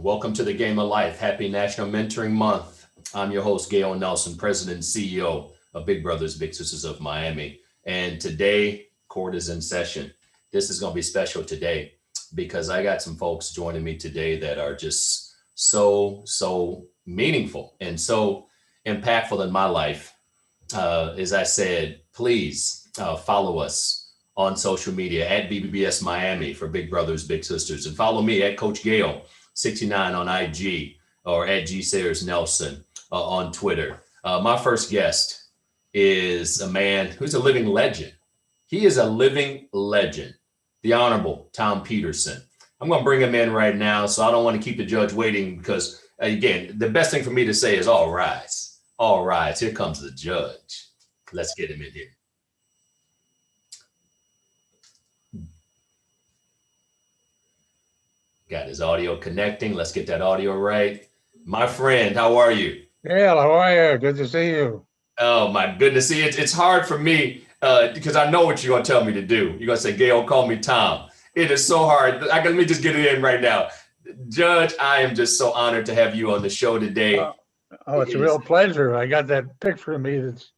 Welcome to the Game of Life. Happy National Mentoring Month. I'm your host, Gail Nelson, President and CEO of Big Brothers Big Sisters of Miami. And today, court is in session. This is going to be special today because I got some folks joining me today that are just so meaningful and so impactful in my life. As I said, please follow us on social media at BBBS Miami for Big Brothers Big Sisters, and follow me at Coach Gail 69 on IG or at G Sayers Nelson on Twitter. My first guest is a man who's a living legend. He is a living legend, the Honorable Tom Peterson. I'm going to bring him in right now, so I don't want to keep the judge waiting because, again, the best thing for me to say is all rise. All rise. Here comes the judge. Let's get him in here. Got his audio connecting. Let's get that audio right. My friend, how are you? Gail, how are you? Good to see you. Oh, my goodness. See, it's hard for me because I know what you're going to tell me to do. You're going to say, Gail, call me Tom. It is so hard. Let me just get it in right now. Judge, I am just so honored to have you on the show today. It's a real pleasure. I got that picture of me that's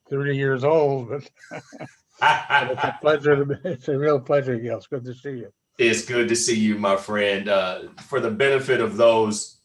30 years old, but it's a pleasure. It's a real pleasure, Gail. It's good to see you. It's good to see you, my friend. For the benefit of those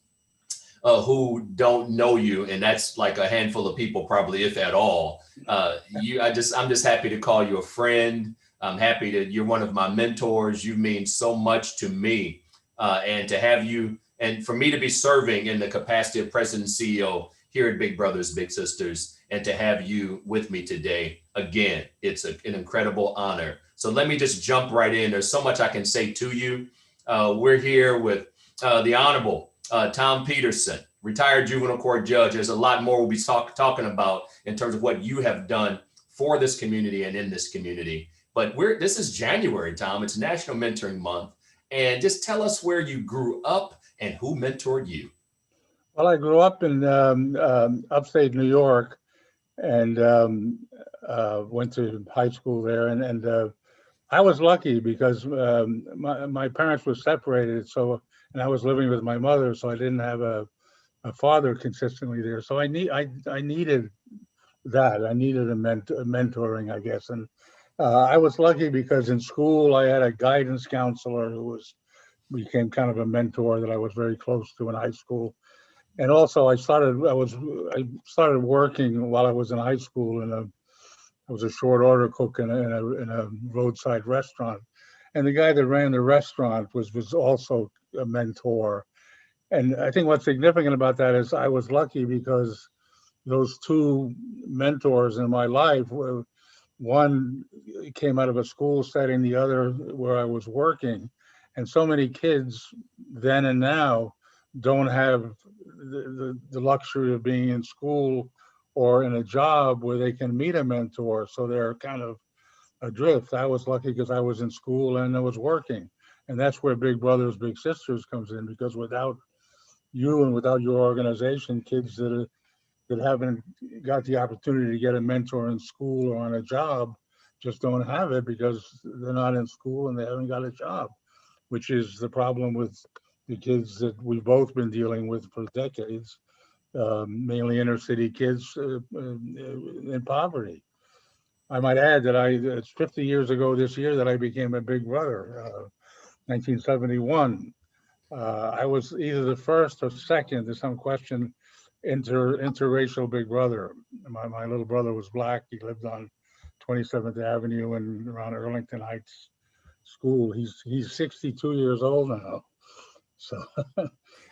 who don't know you, and that's like a handful of people, probably, if at all. I'm just happy to call you a friend. I'm happy that you're one of my mentors. You mean so much to me, and to have you, and for me to be serving in the capacity of President and CEO here at Big Brothers Big Sisters, and to have you with me today. Again, it's an incredible honor. So let me just jump right in. There's so much I can say to you. We're here with the Honorable Tom Peterson, retired juvenile court judge. There's a lot more we'll be talking about in terms of what you have done for this community and in this community. But this is January, Tom. It's National Mentoring Month. And just tell us where you grew up and who mentored you. Well, I grew up in upstate New York and went to high school there. And I was lucky because my parents were separated. And I was living with my mother, so I didn't have a father consistently there. So I needed that. I needed a mentoring, I guess. And I was lucky because in school I had a guidance counselor who became kind of a mentor that I was very close to in high school. And also I started working while I was in high school I was a short order cook in a roadside restaurant. And the guy that ran the restaurant was also a mentor. And I think what's significant about that is I was lucky because those two mentors in my life were, one came out of a school setting, the other where I was working. And so many kids then and now don't have the luxury of being in school or in a job where they can meet a mentor. So they're kind of adrift. I was lucky because I was in school and I was working. And that's where Big Brothers Big Sisters comes in, because without you and without your organization, kids that haven't got the opportunity to get a mentor in school or on a job just don't have it because they're not in school and they haven't got a job, which is the problem with the kids that we've both been dealing with for decades, mainly inner city kids in poverty. I might add that it's 50 years ago this year that I became a Big Brother, 1971. I was either the first or second, there's some question, interracial Big Brother. My little brother was black. He lived on 27th Avenue and around Arlington Heights School. He's 62 years old now. So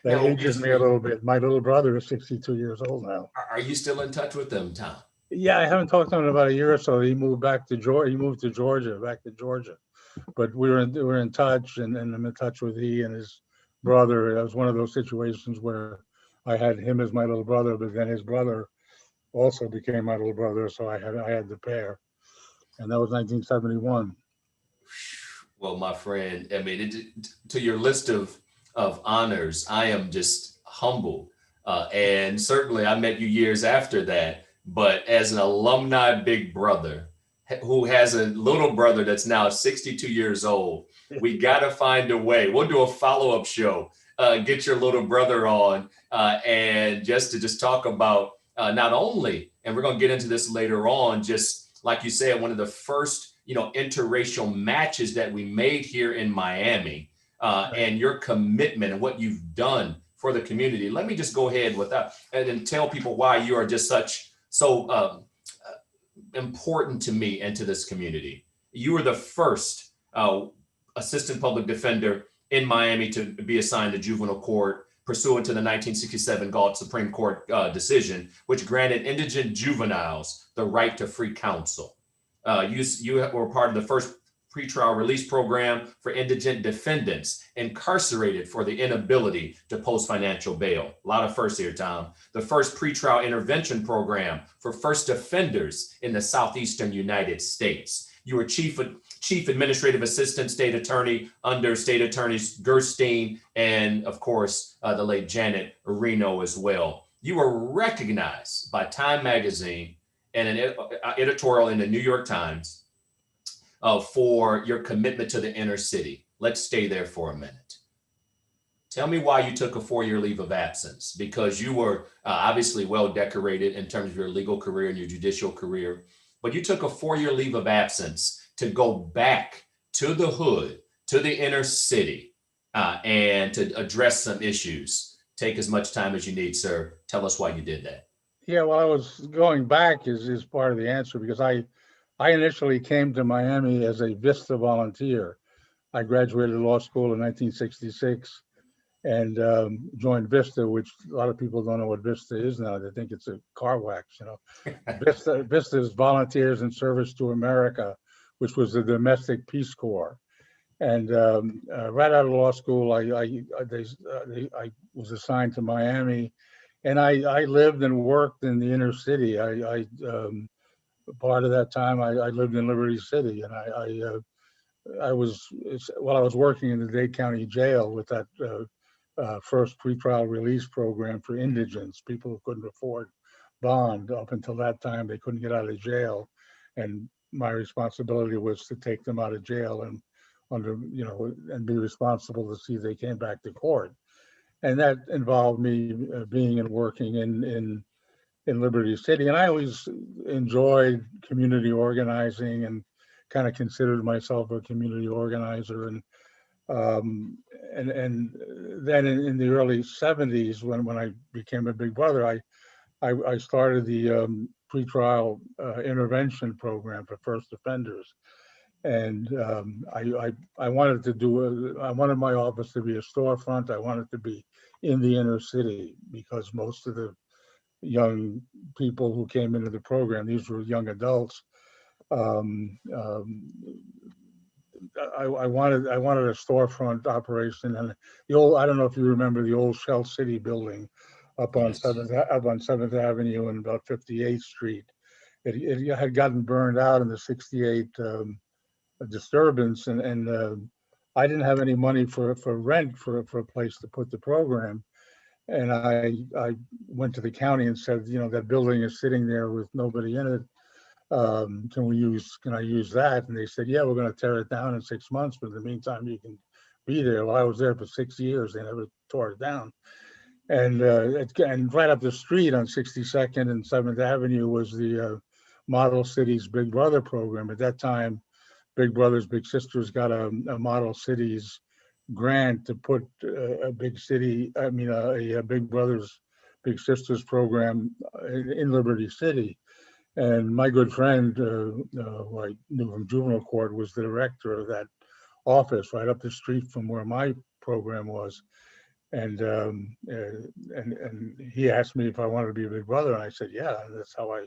that ages me a little bit. My little brother is 62 years old now. Are you still in touch with them, Tom? Yeah, I haven't talked to him in about a year or so. He moved back to Georgia. He moved to Georgia, back to Georgia. But we're in touch, and I'm in touch with he and his brother. It was one of those situations where I had him as my little brother, but then his brother also became my little brother, so I had the pair, and that was 1971. Well, my friend, I mean, to your list of honors, I am just humbled, and certainly I met you years after that. But as an alumni Big Brother who has a little brother that's now 62 years old, we got to find a way. We'll do a follow-up show get your little brother on and just talk about not only, and we're going to get into this later on, just like you said, one of the first, interracial matches that we made here in Miami, and your commitment and what you've done for the community. Let me just go ahead with that and then tell people why you are just so important to me and to this community. You were the first assistant public defender in Miami to be assigned to juvenile court pursuant to the 1967 Galt Supreme Court decision, which granted indigent juveniles the right to free counsel. You were part of the first pretrial release program for indigent defendants incarcerated for the inability to post financial bail. A lot of firsts here, Tom. The first pretrial intervention program for first offenders in the southeastern United States. You were chief administrative assistant state attorney under state attorneys Gerstein and, of course, the late Janet Reno as well. You were recognized by Time Magazine and an editorial in the New York Times for your commitment to the inner city. Let's stay there for a minute. Tell me why you took a 4-year leave of absence, because you were obviously well decorated in terms of your legal career and your judicial career, but you took a 4-year leave of absence to go back to the hood, to the inner city, and to address some issues. Take as much time as you need, sir. Tell us why you did that. Yeah, well, I was going back is part of the answer, because I initially came to Miami as a VISTA volunteer. I graduated law school in 1966 and joined VISTA, which a lot of people don't know what VISTA is now. They think it's a car wax, VISTA is Volunteers in Service to America, which was the domestic Peace Corps. And right out of law school, I was assigned to Miami, and I lived and worked in the inner city. Part of that time, I lived in Liberty City, and I was working in the Dade County Jail with that first pretrial release program for indigents, people who couldn't afford bond. Up until that time, they couldn't get out of jail, and my responsibility was to take them out of jail and and be responsible to see they came back to court. And that involved me being and working in Liberty City. And I always enjoyed community organizing and kind of considered myself a community organizer. And then in the early 70s, when I became a big brother, I started the pretrial intervention program for first offenders. And I wanted I wanted my office to be a storefront. I wanted to be in the inner city, because most of the young people who came into the program, these were young adults. I wanted a storefront operation, and I don't know if you remember the old Shell City building up on 7th Avenue and about 58th Street. It had gotten burned out in the 68 disturbance, and I didn't have any money for rent for a place to put the program. And I went to the county and said, that building is sitting there with nobody in it. Can I use that? And they said, yeah, we're going to tear it down in 6 months, but in the meantime, you can be there. Well, I was there for 6 years. They never tore it down. And right up the street on 62nd and 7th Avenue was the Model Cities Big Brother program. At that time, Big Brothers Big Sisters got a Model Cities grant to put a Big Brothers Big Sisters program in Liberty City. And my good friend, who I knew from juvenile court, was the director of that office right up the street from where my program was. And he asked me if I wanted to be a big brother, and I said, yeah. And that's how I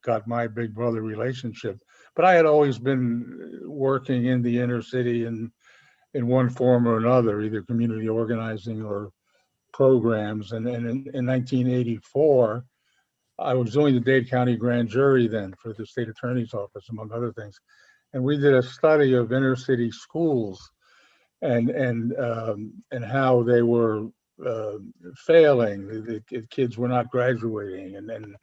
got my big brother relationship. But I had always been working in the inner city in one form or another, either community organizing or programs. And in 1984, I was doing the Dade County Grand Jury then for the state attorney's office, among other things. And we did a study of inner city schools and how they were failing. The kids were not graduating, and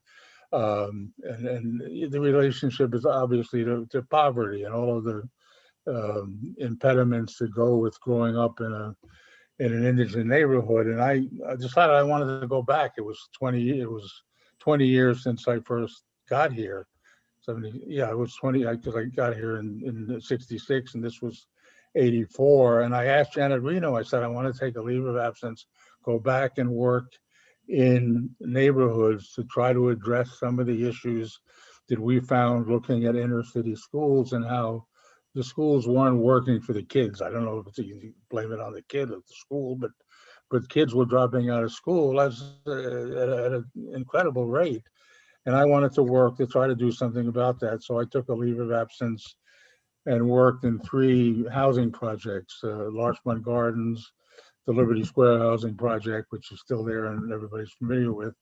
the relationship is obviously to poverty and all of the impediments that go with growing up in in an indigent neighborhood, and I decided I wanted to go back. It was 20 years since I first got here. 70, yeah, it was 20 because I got here in 66, and this was 84. And I asked Janet Reno, I said, I want to take a leave of absence, go back and work in neighborhoods to try to address some of the issues that we found looking at inner city schools and how the schools weren't working for the kids. I don't know if you can blame it on the kid or the school, but kids were dropping out of school at an incredible rate. And I wanted to work to try to do something about that. So I took a leave of absence and worked in 3 housing projects, Larchmont Gardens, the Liberty Square Housing Project, which is still there and everybody's familiar with,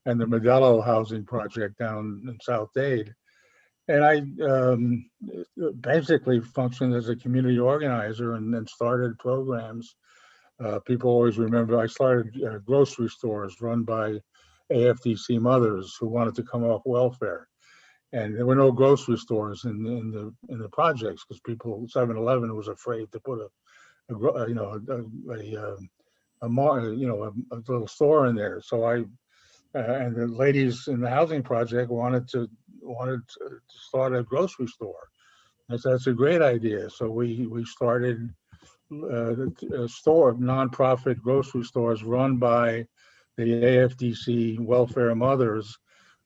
and the Modelo Housing Project down in South Dade. And I basically functioned as a community organizer and then started programs. People always remember I started grocery stores run by AFDC mothers who wanted to come off welfare. And there were no grocery stores in the projects because people 7-Eleven was afraid to put a little store in there. So I and the ladies in the housing project wanted to start a grocery store. I said that's a great idea. So we started a store, nonprofit grocery stores run by the AFDC welfare mothers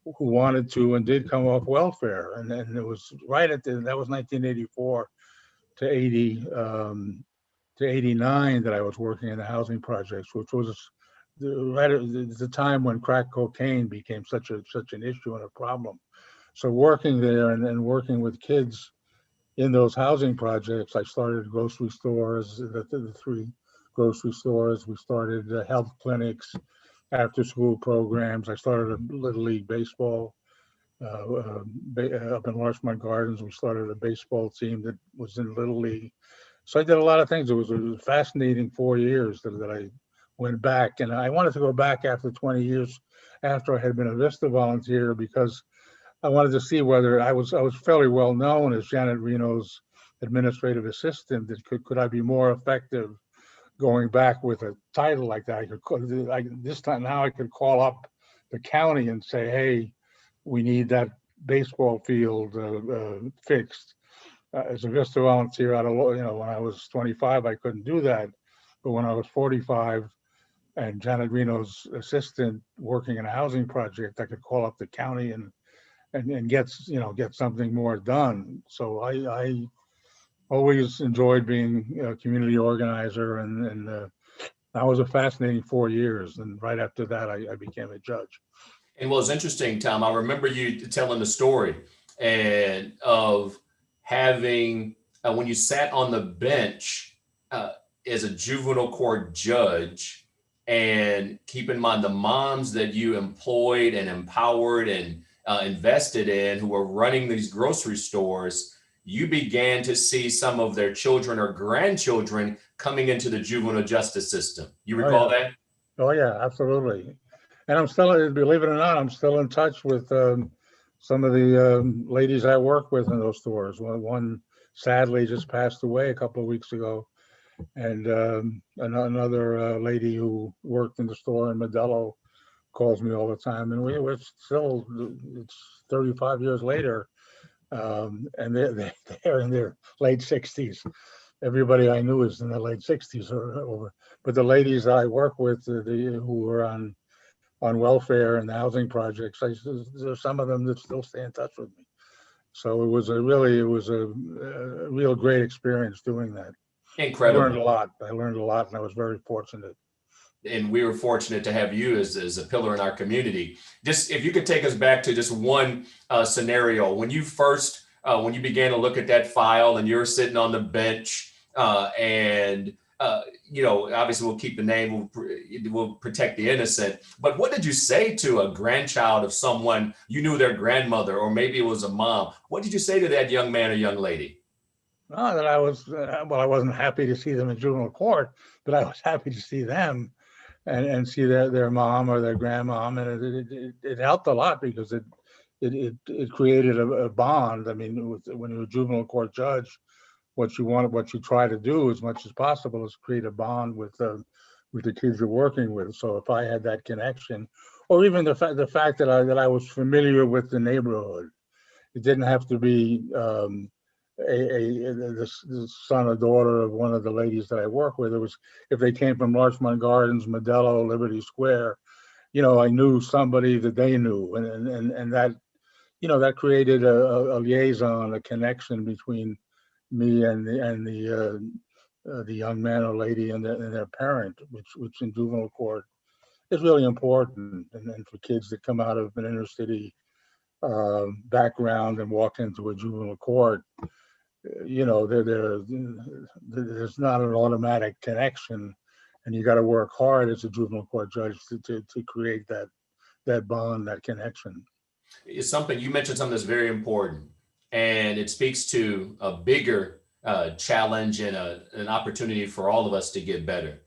who wanted to and did come off welfare. And then it was right at that was 1984 to 89 that I was working in the housing projects, which was right at the time when crack cocaine became such an issue and a problem. So working there and working with kids in those housing projects, I started grocery stores, the 3 grocery stores. We started health clinics, after school programs. I started a Little League baseball up in Larchmont Gardens. We started a baseball team that was in Little League. So I did a lot of things. It was a fascinating 4 years that I went back. And I wanted to go back after 20 years after I had been a Vista volunteer because I wanted to see whether I was fairly well known as Janet Reno's administrative assistant. That could I be more effective going back with a title like that? This time now I could call up the county and say, hey, we need that baseball field fixed. As a Vista volunteer when I was 25, I couldn't do that. But when I was 45 and Janet Reno's assistant working in a housing project, I could call up the county and get something more done. So I always enjoyed being a community organizer, and that was a fascinating 4 years. And right after that, I became a judge. And what was interesting, Tom, I remember you telling the story and of having when you sat on the bench as a juvenile court judge, and keep in mind the moms that you employed and empowered and invested in who were running these grocery stores, you began to see some of their children or grandchildren coming into the juvenile justice system. You recall that? Oh, yeah, absolutely. And I'm still, believe it or not, I'm still in touch with some of the ladies I work with in those stores. One sadly just passed away a couple of weeks ago. And another lady who worked in the store in Modelo calls me all the time. And we're still, it's 35 years later, and they're in their late 60s. Everybody I knew is in their late 60s or over. But the ladies I work with, who were on welfare and the housing projects, there's some of them that still stay in touch with me. So it was a real great experience doing that. Incredible. I learned a lot, and I was very fortunate. And we were fortunate to have you as a pillar in our community. Just if you could take us back to just one scenario when you first when you began to look at that file and you're sitting on the bench and obviously we'll keep the name, we'll protect the innocent. But what did you say to a grandchild of someone you knew, their grandmother, or maybe it was a mom? What did you say to that young man or young lady? That I was, I wasn't happy to see them in juvenile court, but I was happy to see them and see their mom or their grandmom. And it helped a lot because it created a bond. I mean, when you're a juvenile court judge, what you try to do as much as possible is create a bond with with the kids you're working with. So if I had that connection, or even the fact that I was familiar with the neighborhood, it didn't have to be the son or daughter of one of the ladies that I work with. It was if they came from Larchmont Gardens, Modelo, Liberty Square. I knew somebody that they knew, and that that created a liaison, a connection between me and the young man or lady and their parent, which in juvenile court is really important. And for kids that come out of an inner city background and walk into a juvenile court, there's not an automatic connection, and you got to work hard as a juvenile court judge to create that bond, that connection. It's something you mentioned, something that's very important, and it speaks to a bigger challenge and an opportunity for all of us to get better.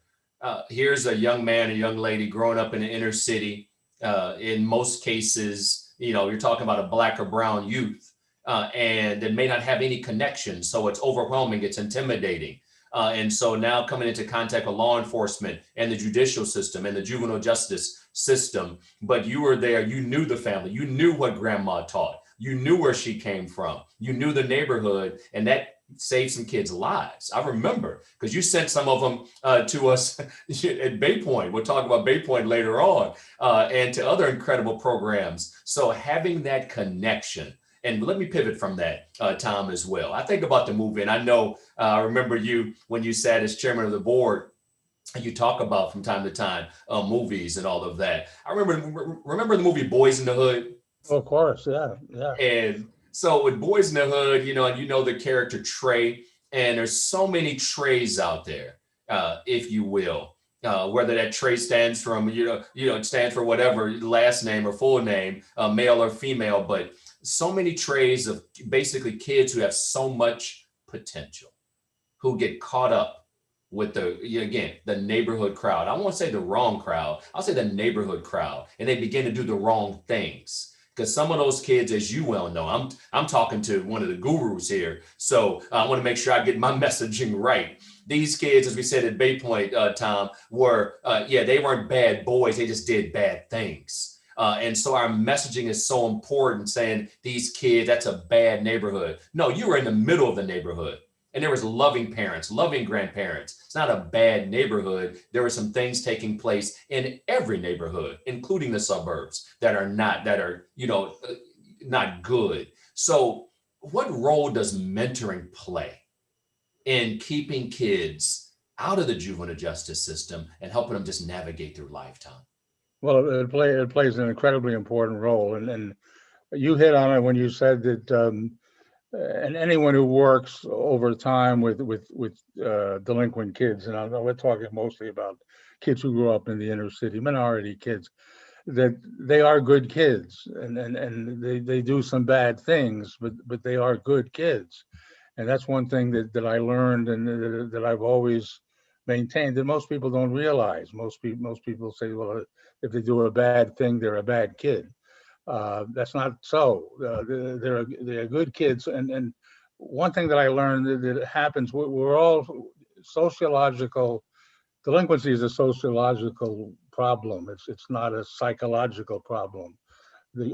Here's a young man, a young lady growing up in the inner city. In most cases, you're talking about a black or brown youth, and it may not have any connection. So it's overwhelming, it's intimidating. And so now coming into contact with law enforcement and the judicial system and the juvenile justice system, but you were there, you knew the family, you knew what grandma taught, you knew where she came from, you knew the neighborhood, and that saved some kids' lives. I remember because you sent some of them to us at Bay Point. We'll talk about Bay Point later on, and to other incredible programs. So having that connection. And let me pivot from that, Tom, as well. I think about the movie, and I know I remember you when you sat as chairman of the board. You talk about from time to time movies and all of that. I remember the movie Boys in the Hood. Of course, yeah, yeah. And so with Boys in the Hood, and the character Trey, and there's so many Treys out there, if you will. Whether that Trey stands from, it stands for whatever last name or full name, male or female, but so many Treys of basically kids who have so much potential, who get caught up with the neighborhood crowd. I won't say the wrong crowd. I'll say the neighborhood crowd, and they begin to do the wrong things. Because some of those kids, as you well know, I'm talking to one of the gurus here, so I want to make sure I get my messaging right. These kids, as we said at Bay Point, Tom, were they weren't bad boys; they just did bad things. And so our messaging is so important, saying these kids, that's a bad neighborhood. No, you were in the middle of the neighborhood. And there was loving parents, loving grandparents. It's not a bad neighborhood. There were some things taking place in every neighborhood, including the suburbs, that are not good. So what role does mentoring play in keeping kids out of the juvenile justice system and helping them just navigate through lifetime? Well, it plays an incredibly important role, and you hit on it when you said that. And anyone who works over time with delinquent kids, and I know we're talking mostly about kids who grew up in the inner city, minority kids, that they are good kids, and they do some bad things, but they are good kids, and that's one thing that I learned and that I've always maintained that most people don't realize. Most people say, well, if they do a bad thing, they're a bad kid. That's not so. They're good kids, and one thing that I learned that happens. We're all sociological. Delinquency is a sociological problem. It's not a psychological problem.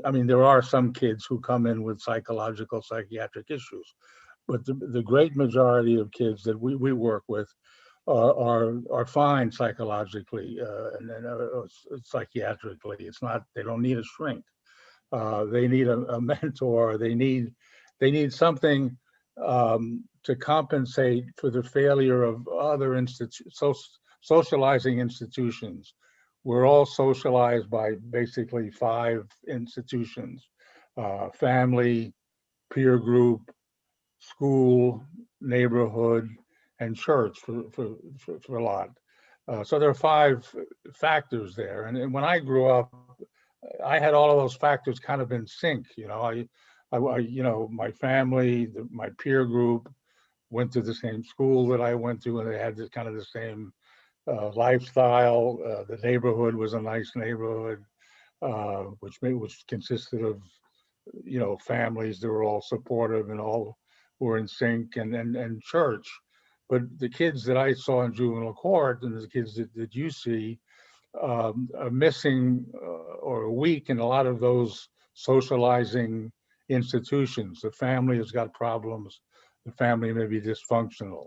I mean, there are some kids who come in with psychological, psychiatric issues, but the great majority of kids that we work with are fine psychologically and psychiatrically. It's not. They don't need a shrink. They need a mentor. They need something to compensate for the failure of other socializing institutions. We're all socialized by basically 5 institutions: family, peer group, school, neighborhood, and church for a lot. So there are 5 factors there. And when I grew up, I had all of those factors kind of in sync. My family, my peer group went to the same school that I went to, and they had this kind of the same lifestyle. The neighborhood was a nice neighborhood, which consisted of families that were all supportive and all were in sync, and church. But the kids that I saw in juvenile court and the kids that you see are missing or weak in a lot of those socializing institutions. The family has got problems. The family may be dysfunctional.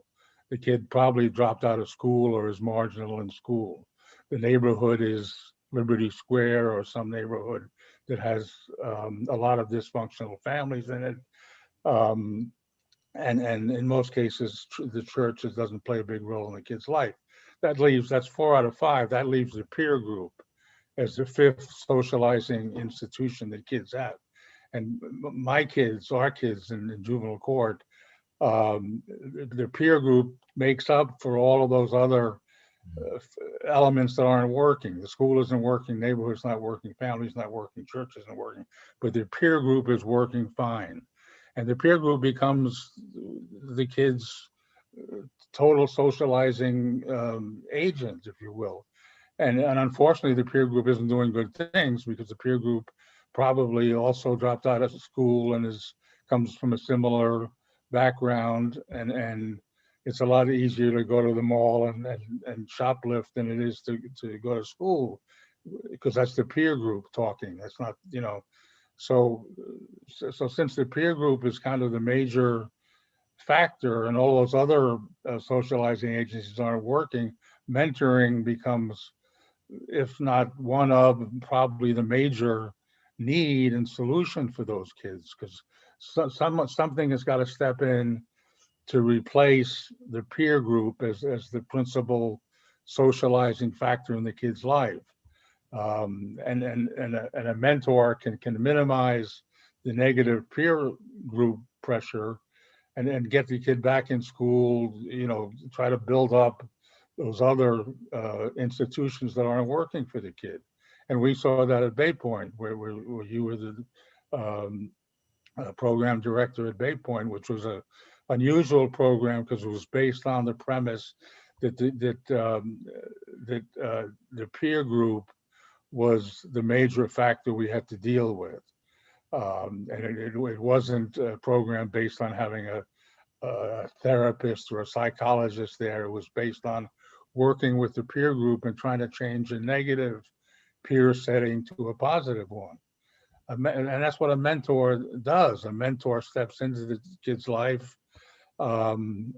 The kid probably dropped out of school or is marginal in school. The neighborhood is Liberty Square or some neighborhood that has a lot of dysfunctional families in it. Um, and in most cases, the church doesn't play a big role in the kid's life. That's 4 out of 5. That leaves the peer group as the fifth socializing institution that kids have. And my kids, our kids in juvenile court, the peer group makes up for all of those other elements that aren't working. The school isn't working, neighborhood's not working, family's not working, church isn't working, but the peer group is working fine. And the peer group becomes the kids' total socializing agent, if you will. And unfortunately, the peer group isn't doing good things because the peer group probably also dropped out of school and comes from a similar background, and it's a lot easier to go to the mall and shoplift than it is to go to school, because that's the peer group talking. That's not, so since the peer group is kind of the major factor and all those other socializing agencies aren't working, mentoring becomes, if not one of, probably the major need and solution for those kids, because something has got to step in to replace the peer group as the principal socializing factor in the kid's life. And a mentor can minimize the negative peer group pressure and get the kid back in school, try to build up those other institutions that aren't working for the kid. And we saw that at Bay Point, where you were the program director at Bay Point, which was a unusual program because it was based on the premise that the peer group was the major factor we had to deal with. And it wasn't a program based on having a therapist or a psychologist there. It was based on working with the peer group and trying to change a negative peer setting to a positive one. And that's what a mentor does. A mentor steps into the kid's life and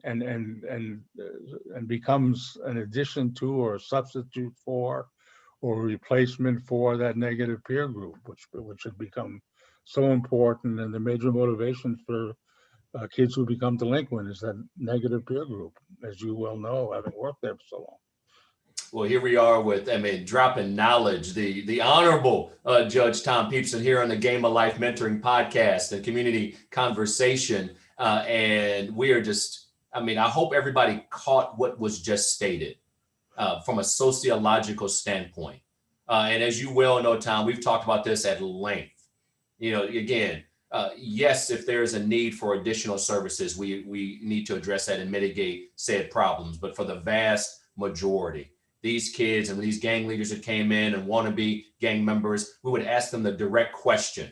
becomes an addition to or a substitute for or a replacement for that negative peer group, which had become so important, and the major motivation for kids who become delinquent is that negative peer group, as you well know, having worked there for so long. Well, here we are with, dropping knowledge. The Honorable Judge Tom Peepson here on the Game of Life Mentoring Podcast, a community conversation. And we are just, I hope everybody caught what was just stated from a sociological standpoint. And as you well know, Tom, we've talked about this at length. Again, yes, if there is a need for additional services, we need to address that and mitigate said problems. But for the vast majority, these kids and these gang leaders that came in and want to be gang members, we would ask them the direct question,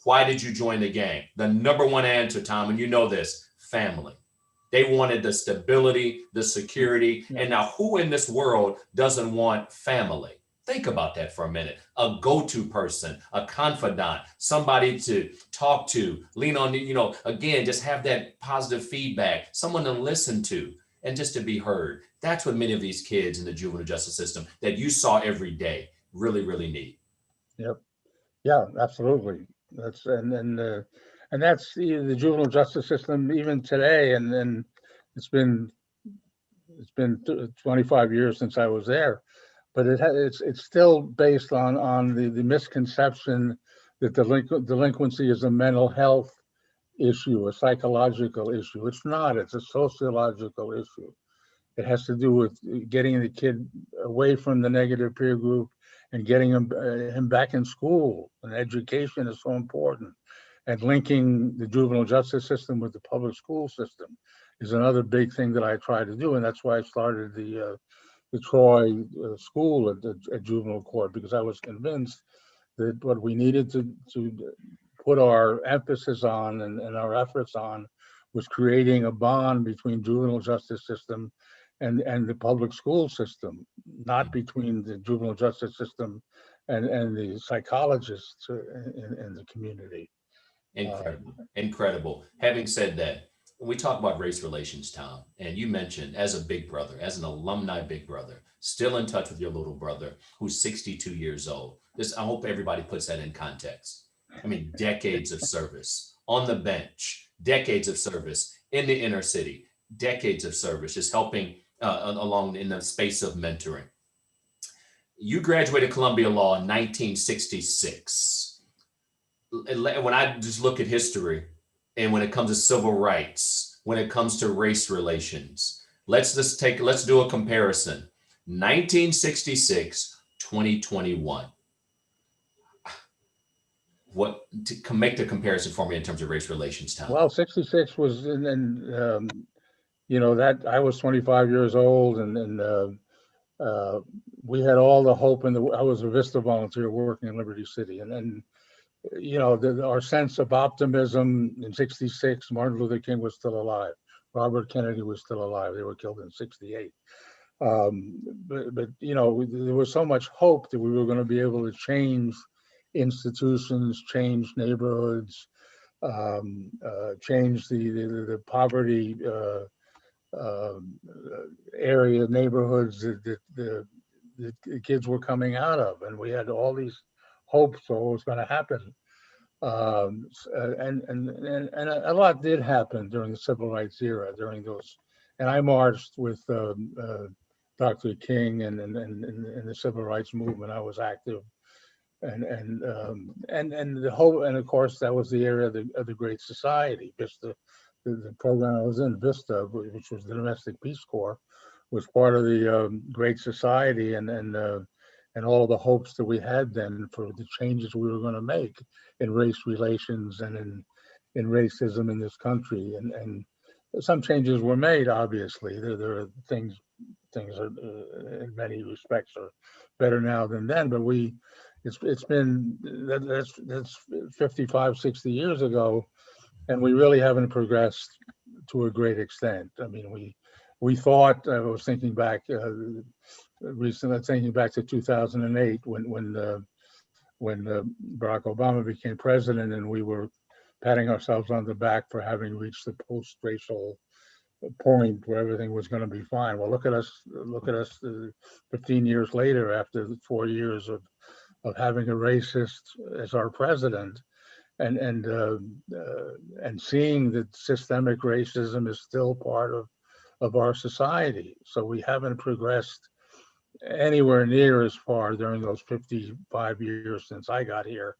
why did you join the gang? The number one answer, Tom, and you know this, family. They wanted the stability, the security. Yeah. And now who in this world doesn't want family? Think about that for a minute. A go-to person, a confidant, somebody to talk to, lean on, again, just have that positive feedback, someone to listen to, and just to be heard. That's what many of these kids in the juvenile justice system that you saw every day really, really need. Yep. Yeah, absolutely. That's that's the juvenile justice system even today. And it's been 25 years since I was there, but it's still based on the misconception that delinquency is a mental health issue, a psychological issue. It's not. It's a sociological issue. It has to do with getting the kid away from the negative peer group and getting him back in school. And education is so important. And linking the juvenile justice system with the public school system is another big thing that I try to do. And that's why I started the Troy school at juvenile court, because I was convinced that what we needed to put our emphasis on and our efforts on was creating a bond between juvenile justice system and the public school system, not between the juvenile justice system and the psychologists in the community. Incredible. Incredible. Having said that, when we talk about race relations, Tom, and you mentioned as a big brother, as an alumni big brother, still in touch with your little brother who's 62 years old. This, I hope everybody puts that in context. I mean, decades of service on the bench, decades of service in the inner city, decades of service, just helping along in the space of mentoring. You graduated Columbia Law in 1966. When I just look at history and when it comes to civil rights, when it comes to race relations, let's do a comparison. 1966, 2021. What to make the comparison for me in terms of race relations, Tom? Well, 66 was, that I was 25 years old, and we had all the hope I was a Vista volunteer working in Liberty City, and our sense of optimism in 66, Martin Luther King was still alive. Robert Kennedy was still alive. They were killed in 68. But there was so much hope that we were going to be able to change institutions, change neighborhoods, change the poverty area neighborhoods that the kids were coming out of, and we had all these hopes of what was going to happen. And a lot did happen during the civil rights era, during those. And I marched with Dr. King and the civil rights movement. I was active, and the whole, and of course that was the era of the Great Society. Vista, the program I was in, Vista, which was the Domestic Peace Corps, was part of the Great Society, and all the hopes that we had then for the changes we were going to make in race relations and in racism in this country. And some changes were made, obviously. There are things are in many respects are better now than then, but it's been, that's 55, 60 years ago, and we really haven't progressed to a great extent. I mean, we thought, I was thinking back recently, thinking back to 2008 when Barack Obama became president, and we were patting ourselves on the back for having reached the post-racial point where everything was going to be fine. Well, look at us 15 years later, after 4 years of having a racist as our president, and seeing that systemic racism is still part of our society. So we haven't progressed anywhere near as far during those 55 years since I got here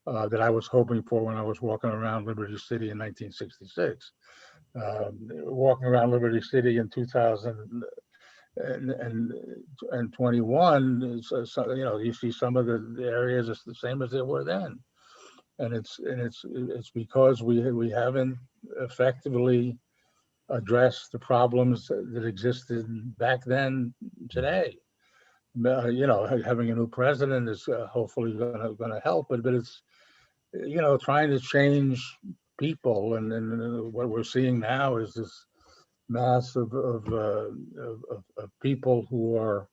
that I was hoping for when I was walking around Liberty City in 1966. Walking around Liberty City in 2021, you see some of the areas are the same as they were then, and it's because we haven't effectively addressed the problems that existed back then today. Having a new president is hopefully going to help, but it's trying to change people, and what we're seeing now is this mass of people who are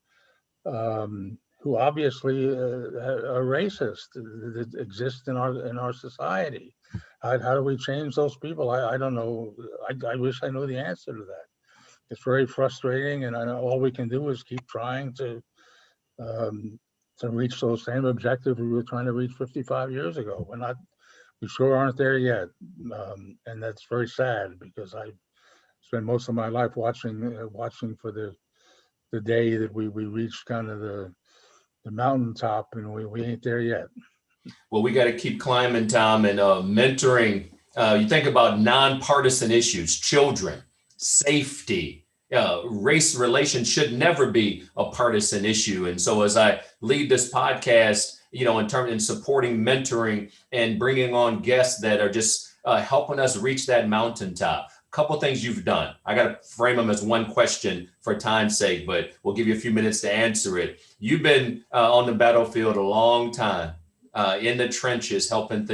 who obviously are racist that exist in our society. How do we change those people? I don't know. I wish I knew the answer to that. It's very frustrating, and I know all we can do is keep trying to reach those same objectives we were trying to reach 55 years ago. We sure aren't there yet, and that's very sad, because I spent most of my life watching for the day that we reached kind of the mountaintop, and we ain't there yet. Well, we got to keep climbing, Tom, and mentoring. You think about nonpartisan issues, children, safety, race relations should never be a partisan issue. And so as I lead this podcast, in supporting mentoring and bringing on guests that are just helping us reach that mountaintop. A couple things you've done. I got to frame them as one question for time's sake, but we'll give you a few minutes to answer it. You've been on the battlefield a long time, in the trenches, helping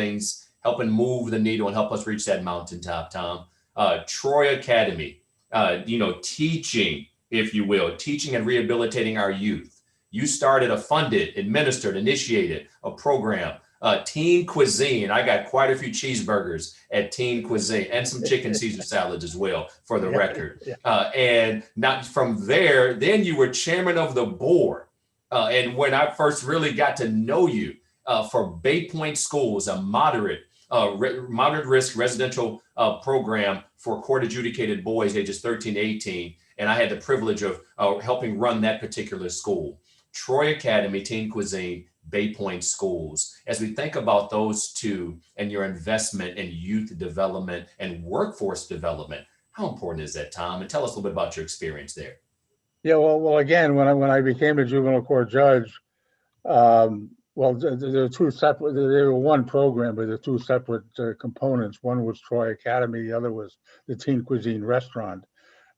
move the needle and help us reach that mountaintop, Tom. Troy Academy, teaching, if you will, teaching and rehabilitating our youth. You started a funded, administered, initiated a program, Teen Cuisine. I got quite a few cheeseburgers at Teen Cuisine and some chicken Caesar salads as well, for the record. And not from there, then you were chairman of the board. And when I first really got to know you, for Bay Point Schools, a moderate risk residential program for court adjudicated boys ages 13 to 18. And I had the privilege of helping run that particular school. Troy Academy, Teen Cuisine, Bay Point Schools. As we think about those two and your investment in youth development and workforce development, how important is that, Tom? And tell us a little bit about your experience there. Yeah, well, again, when I became a juvenile court judge, well, there were two separate. They were one program, but there were two separate components. One was Troy Academy, the other was the Teen Cuisine Restaurant.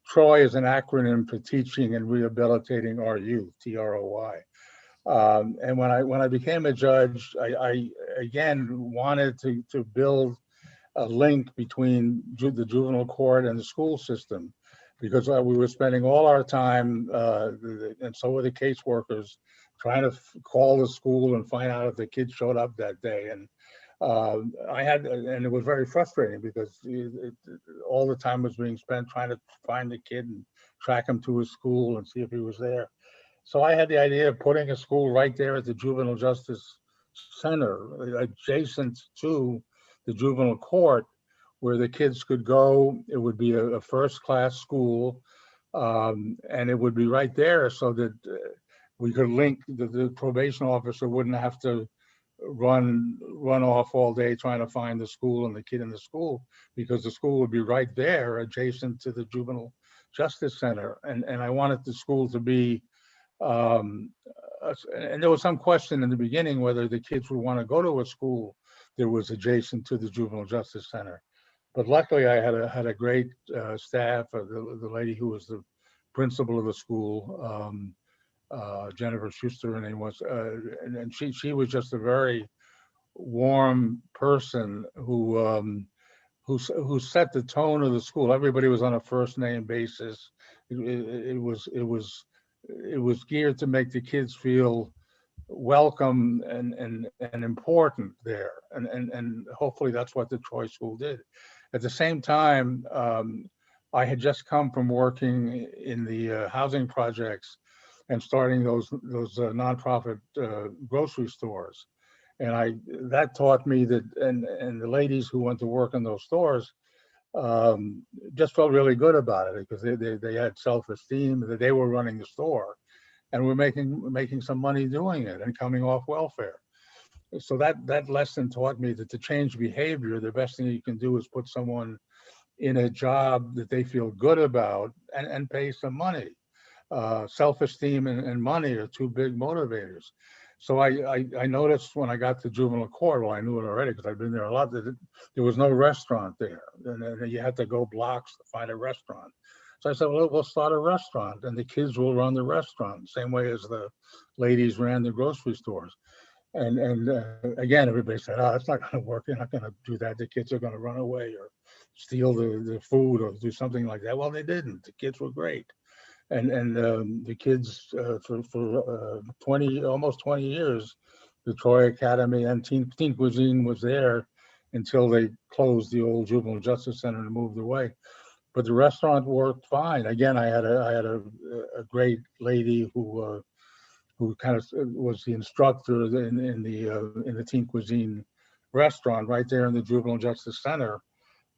Troy is an acronym for Teaching and Rehabilitating Our Youth, TROY. And when I became a judge, I again wanted to build a link between the juvenile court and the school system, because we were spending all our time, and so were the caseworkers, trying to call the school and find out if the kid showed up that day. And and it was very frustrating because all the time was being spent trying to find the kid and track him to his school and see if he was there. So I had the idea of putting a school right there at the Juvenile Justice Center, adjacent to the juvenile court, where the kids could go. It would be a first-class school, and it would be right there so that we could link. The probation officer wouldn't have to run off all day trying to find the school and the kid in the school, because the school would be right there adjacent to the Juvenile Justice Center. And I wanted the school to be, and there was some question in the beginning whether the kids would want to go to a school that was adjacent to the Juvenile Justice Center. But luckily I had a great staff. The lady who was the principal of the school, Jennifer Schuster, her name was, and she was just a very warm person who set the tone of the school. Everybody was on a first name basis. It was geared to make the kids feel welcome and important there, and hopefully that's what the Troy School did. At the same time, I had just come from working in the housing projects and starting those nonprofit grocery stores, and that taught me that, and the ladies who went to work in those stores just felt really good about it, because they had self-esteem that they were running the store and were making some money doing it and coming off welfare. So that lesson taught me that to change behavior, the best thing you can do is put someone in a job that they feel good about and pay some money. Self-esteem and money are two big motivators. So I noticed when I got to juvenile court, well, I knew it already because I've been there a lot, that there was no restaurant there, and you had to go blocks to find a restaurant. So I said, well, we'll start a restaurant and the kids will run the restaurant, same way as the ladies ran the grocery stores. And again, everybody said, oh, it's not going to work. You're not going to do that. The kids are going to run away or steal the food or do something like that. Well, they didn't. The kids were great. And the kids for almost 20 years, the Troy Academy and Teen Cuisine was there until they closed the old Juvenile Justice Center and moved away. But the restaurant worked fine. Again, I had a great lady who kind of was the instructor in the Teen Cuisine restaurant right there in the Juvenile Justice Center,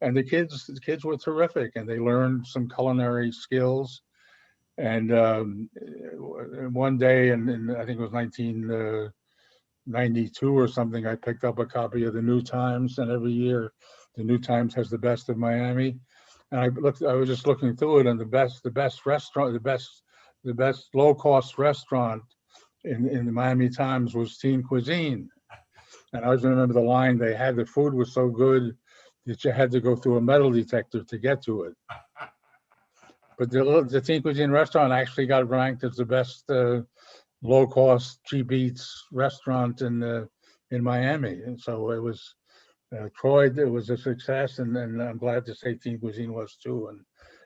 and the kids were terrific, and they learned some culinary skills. And one day, and I think it was 1992 or something, I picked up a copy of the New Times, and every year the New Times has the best of Miami. And I was just looking through it, and the best restaurant, the best low-cost restaurant in the Miami Times was Teen Cuisine. And I always remember the line they had: the food was so good that you had to go through a metal detector to get to it. But the Teen Cuisine restaurant actually got ranked as the best low-cost, cheap eats restaurant in Miami. And so it was Troy, it was a success, and I'm glad to say Team Cuisine was too. And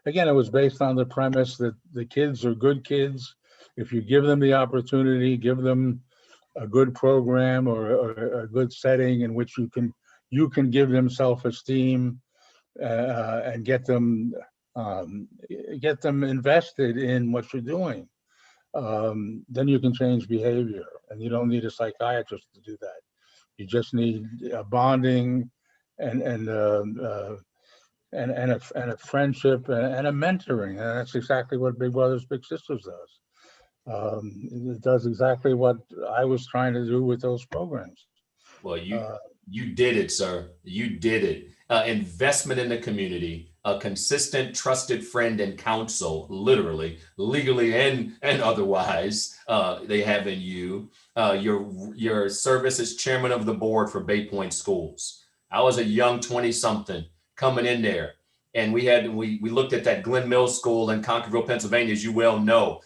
again, it was based on the premise that the kids are good kids. If you give them the opportunity, give them a good program or a good setting in which you can give them self-esteem and get them invested in what you're doing. Then you can change behavior, and you don't need a psychiatrist to do that. You just need a bonding and a friendship and a mentoring, and that's exactly what Big Brothers Big Sisters does. It does exactly what I was trying to do with those programs. Well, Uh, you did it, sir. You did it. Investment in the community, a consistent, trusted friend and counsel, literally, legally, and otherwise, they have in you. Your service as chairman of the board for Bay Point Schools. I was a young 20-something coming in there, and we looked at that Glen Mills School in Concordville, Pennsylvania, as you well know.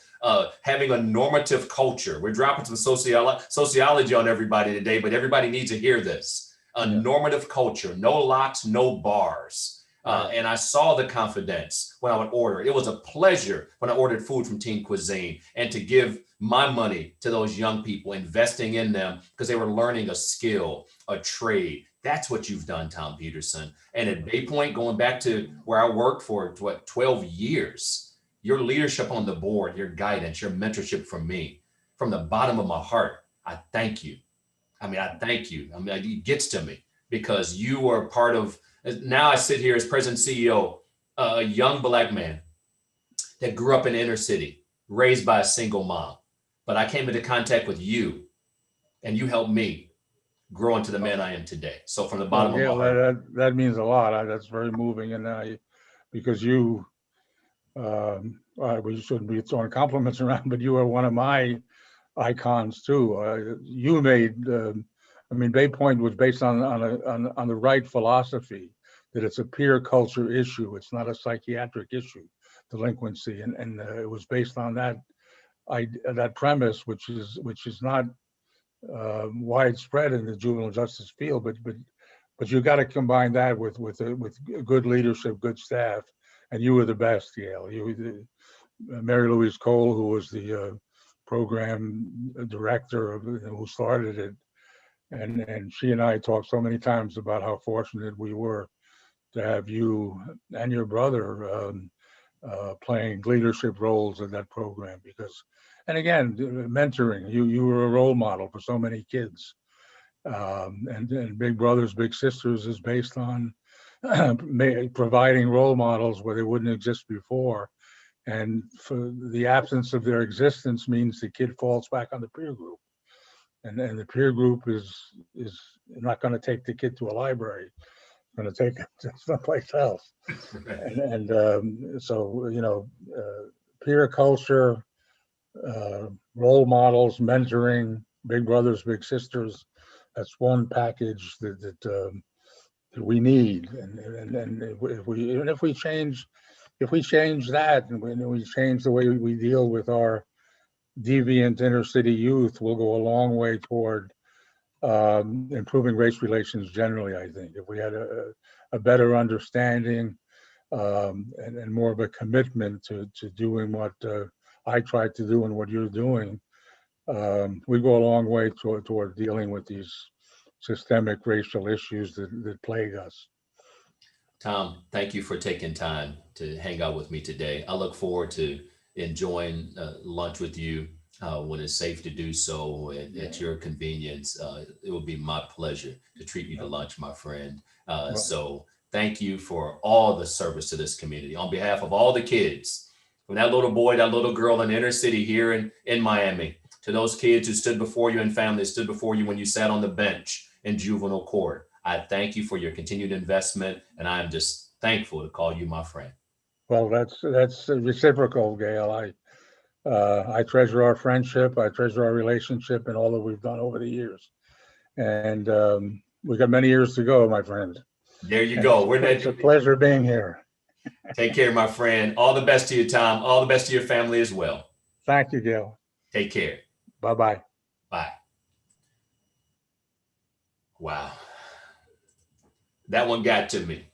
Having a normative culture. We're dropping some sociology on everybody today, but everybody needs to hear this. A normative culture, no locks, no bars. And I saw the confidence when I would order. It was a pleasure when I ordered food from Team Cuisine and to give my money to those young people, investing in them because they were learning a skill, a trade. That's what you've done, Tom Peterson. And at Bay Point, going back to where I worked for 12 years, your leadership on the board, your guidance, your mentorship from me, from the bottom of my heart, I thank you. I thank you. It gets to me because you are part of, now I sit here as president CEO, a young Black man that grew up in the inner city, raised by a single mom. But I came into contact with you and you helped me grow into the man I am today. So from the bottom of my heart. that means a lot. That's very moving, and because you, we shouldn't be throwing compliments around, but you are one of my icons too. You made, Bay Point was based on the right philosophy, that it's a peer culture issue. It's not a psychiatric issue, delinquency, and it was based on that premise, which is not widespread in the juvenile justice field, but you got to combine that with good leadership, good staff, and you were the best, Gail. Mary Louise Cole, who was the program director who started it, and she and I talked so many times about how fortunate we were to have you and your brother playing leadership roles in that program. Because, and again, mentoring, you were a role model for so many kids. And Big Brothers Big Sisters is based on providing role models where they wouldn't exist before. And for the absence of their existence means the kid falls back on the peer group, and the peer group is not going to take the kid to a library, going to take it to someplace else. So peer culture, role models, mentoring, Big Brothers Big Sisters, that's one package that we need. And if we change that, and we change the way we deal with our deviant inner city youth, we'll go a long way toward improving race relations generally. I think if we had a better understanding and more of a commitment to doing what I tried to do and what you're doing, we go a long way toward dealing with these systemic racial issues that plague us. Tom, thank you for taking time to hang out with me today. I look forward to enjoying lunch with you when it's safe to do so at your convenience. It will be my pleasure to treat you to lunch, my friend. So thank you for all the service to this community. On behalf of all the kids, from that little boy, that little girl in the inner city here in Miami, to those kids who stood before you and families stood before you when you sat on the bench in juvenile court, I thank you for your continued investment, and I am just thankful to call you my friend. Well, that's reciprocal, Gail. I treasure our friendship. I treasure our relationship and all that we've done over the years. And we've got many years to go, my friend. There you go. It's a pleasure being here. Take care, my friend. All the best to you, Tom. All the best to your family as well. Thank you, Gail. Take care. Bye-bye. Bye. Wow. That one got to me.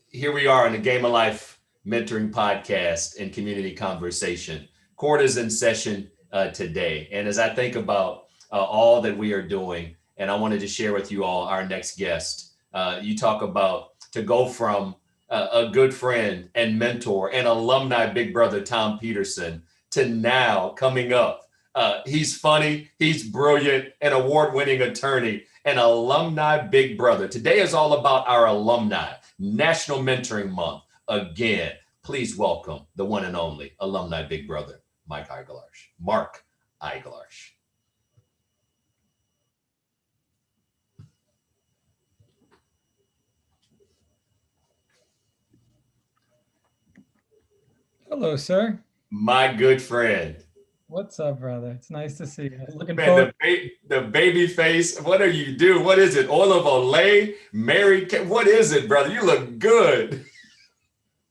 Here we are in the Game of Life Mentoring Podcast and Community Conversation. Court is in session today. And as I think about all that we are doing, and I wanted to share with you all our next guest, you talk about to go from a good friend and mentor and alumni big brother, Tom Peterson, to now coming up. He's funny, he's brilliant, an award-winning attorney, an alumni big brother. Today is all about our alumni, National Mentoring Month. Again, please welcome the one and only alumni big brother, Mark Eiglarsh. Hello, sir. My good friend. What's up, brother? It's nice to see you. Looking Man, forward. the baby face. What are you doing? What is it? Oil of Olay? Mary? What is it, brother? You look good.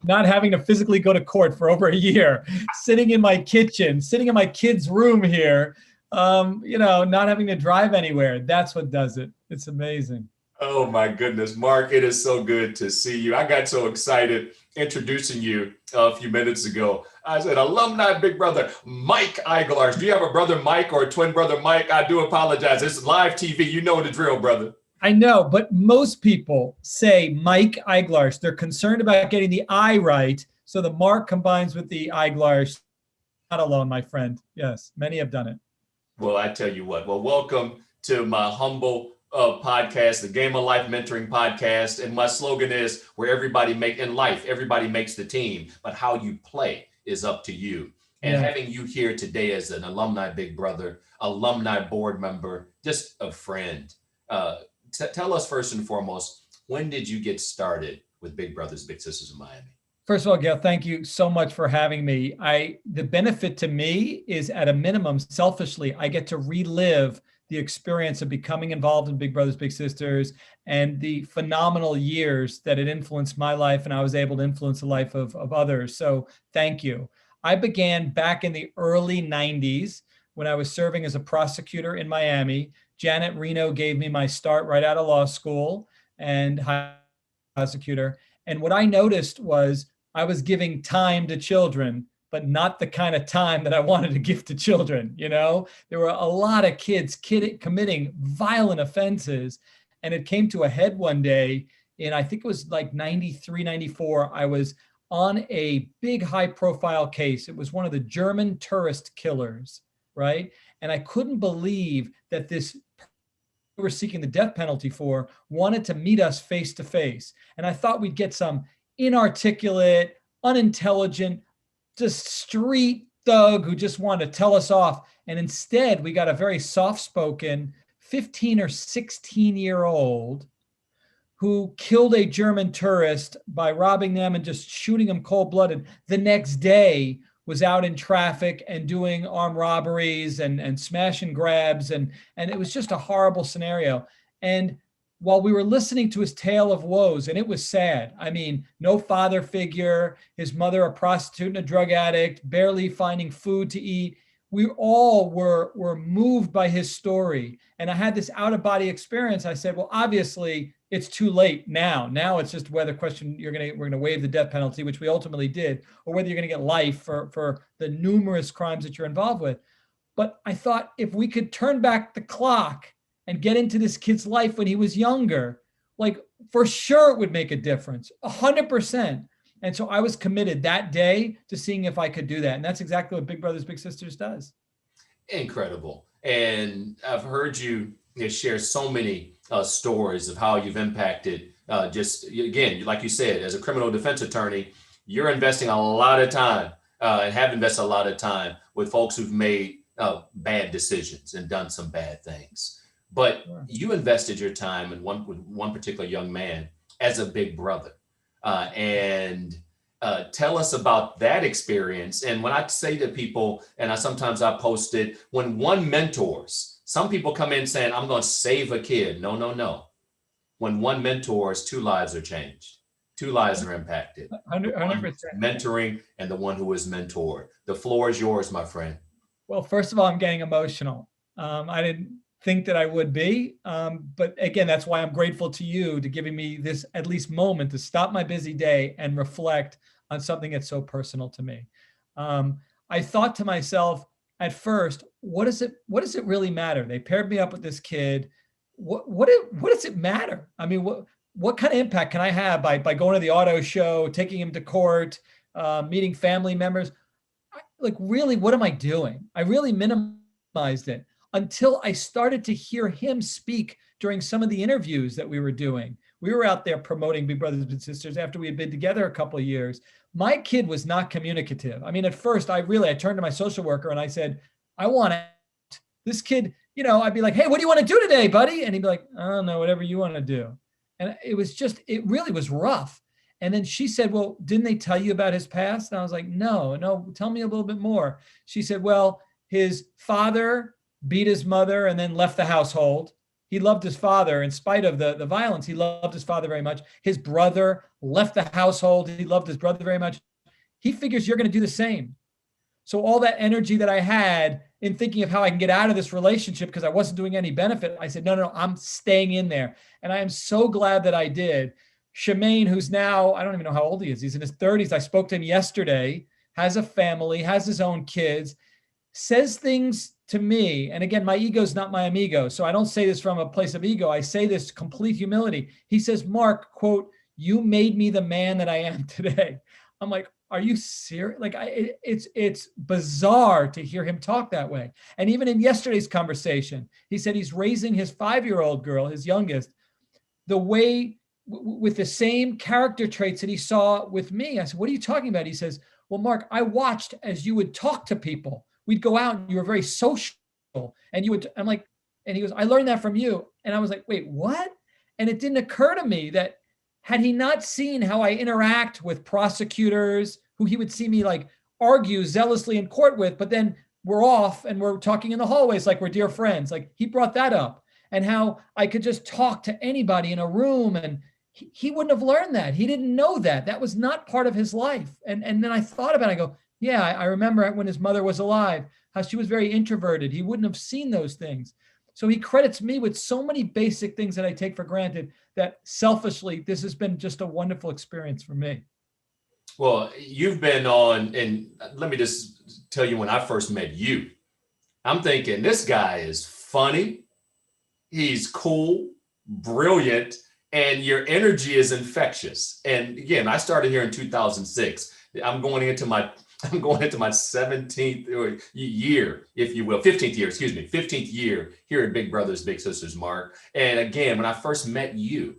Not having to physically go to court for over a year, sitting in my kitchen, sitting in my kid's room here, not having to drive anywhere. That's what does it. It's amazing. Oh my goodness, Mark, it is so good to see you. I got so excited introducing you a few minutes ago. I said, alumni big brother, Mike Eiglarsh. Do you have a brother Mike or a twin brother Mike? I do apologize. It's live TV. You know the drill, brother. I know, but most people say Mike Eiglarsh. They're concerned about getting the I right. So the Mark combines with the Eiglarsh. Not alone, my friend. Yes, many have done it. Well, I tell you what. Well, welcome to my humble podcast, the Game of Life Mentoring Podcast. And my slogan is where everybody makes the team, but how you play is up to you. And having you here today as an alumni big brother, alumni board member, just a friend. Tell us first and foremost, when did you get started with Big Brothers Big Sisters of Miami? First of all, Gail, thank you so much for having me. The benefit to me is, at a minimum, selfishly, I get to relive the experience of becoming involved in Big Brothers Big Sisters and the phenomenal years that it influenced my life, and I was able to influence the life of others. So thank you. I began back in the early 90s when I was serving as a prosecutor in Miami. Janet Reno gave me my start right out of law school and high prosecutor. And what I noticed was I was giving time to children, but not the kind of time that I wanted to give to children. There were a lot of kids committing violent offenses. And it came to a head one day in, I think it was like 93, 94. I was on a big high profile case. It was one of the German tourist killers, right? And I couldn't believe that this we were seeking the death penalty for wanted to meet us face to face. And I thought we'd get some inarticulate, unintelligent, just street thug who just wanted to tell us off. And instead, we got a very soft-spoken 15 or 16-year-old who killed a German tourist by robbing them and just shooting them cold-blooded. The next day was out in traffic and doing armed robberies and smash and grabs. And it was just a horrible scenario. And while we were listening to his tale of woes, and it was sad. I mean, no father figure, his mother a prostitute and a drug addict, barely finding food to eat. We all were moved by his story. And I had this out-of-body experience. I said, well, obviously, it's too late now. Now it's just whether we're going to waive the death penalty, which we ultimately did, or whether you're going to get life for the numerous crimes that you're involved with. But I thought if we could turn back the clock and get into this kid's life when he was younger, like for sure it would make a difference, 100%. And so I was committed that day to seeing if I could do that. And that's exactly what Big Brothers Big Sisters does. Incredible. And I've heard you share so many stories of how you've impacted again, like you said, as a criminal defense attorney, you're investing a lot of time and have invested a lot of time with folks who've made bad decisions and done some bad things. But you invested your time in one particular young man as a big brother. And tell us about that experience. And when I say to people, and sometimes I post it, when one mentors, some people come in saying, I'm going to save a kid. No. When one mentors, two lives are changed. Two lives are impacted. 100%. Mentoring and the one who is mentored. The floor is yours, my friend. Well, first of all, I'm getting emotional. I didn't think that I would be. But again, that's why I'm grateful to you to giving me this at least moment to stop my busy day and reflect on something that's so personal to me. I thought to myself at first, what does it really matter? They paired me up with this kid. What does it matter? I mean, what kind of impact can I have by going to the auto show, taking him to court, meeting family members? Like, really, what am I doing? I really minimized it until I started to hear him speak during some of the interviews that we were doing. We were out there promoting Big Brothers Big Sisters after we had been together a couple of years. My kid was not communicative. I mean, at first, I turned to my social worker and I said, I want this kid, I'd be like, hey, what do you want to do today, buddy? And he'd be like, I don't know, whatever you want to do. And it really was rough. And then she said, well, didn't they tell you about his past? And I was like, no, tell me a little bit more. She said, well, his father beat his mother and then left the household. He loved his father in spite of the violence. He loved his father very much. His brother left the household. He loved his brother very much. He figures you're going to do the same. So all that energy that I had in thinking of how I can get out of this relationship because I wasn't doing any benefit, I said, no, I'm staying in there. And I am so glad that I did. Shemaine, who's now, I don't even know how old he is. He's in his 30s. I spoke to him yesterday, has a family, has his own kids, says things to me. And again, my ego is not my amigo. So I don't say this from a place of ego. I say this complete humility. He says, Mark, quote, you made me the man that I am today. I'm like, are you serious? Like, it's bizarre to hear him talk that way. And even in yesterday's conversation, he said he's raising his 5-year-old girl, his youngest, the way with the same character traits that he saw with me. I said, what are you talking about? He says, well, Mark, I watched as you would talk to people. We'd go out and you were very social and you would, I'm like, and he goes, I learned that from you. And I was like, wait, what? And it didn't occur to me that had he not seen how I interact with prosecutors who he would see me like argue zealously in court with, but then we're off and we're talking in the hallways like we're dear friends. Like he brought that up and how I could just talk to anybody in a room and he wouldn't have learned that. He didn't know that. That was not part of his life. And then I thought about it. I go, yeah, I remember when his mother was alive, how she was very introverted. He wouldn't have seen those things. So he credits me with so many basic things that I take for granted that selfishly, this has been just a wonderful experience for me. Well, you've been on, and let me just tell you, when I first met you, I'm thinking this guy is funny. He's cool, brilliant, and your energy is infectious. And again, I started here in 2006. I'm going into my 17th year, if you will, 15th year here at Big Brothers Big Sisters, Mark. And again, when I first met you,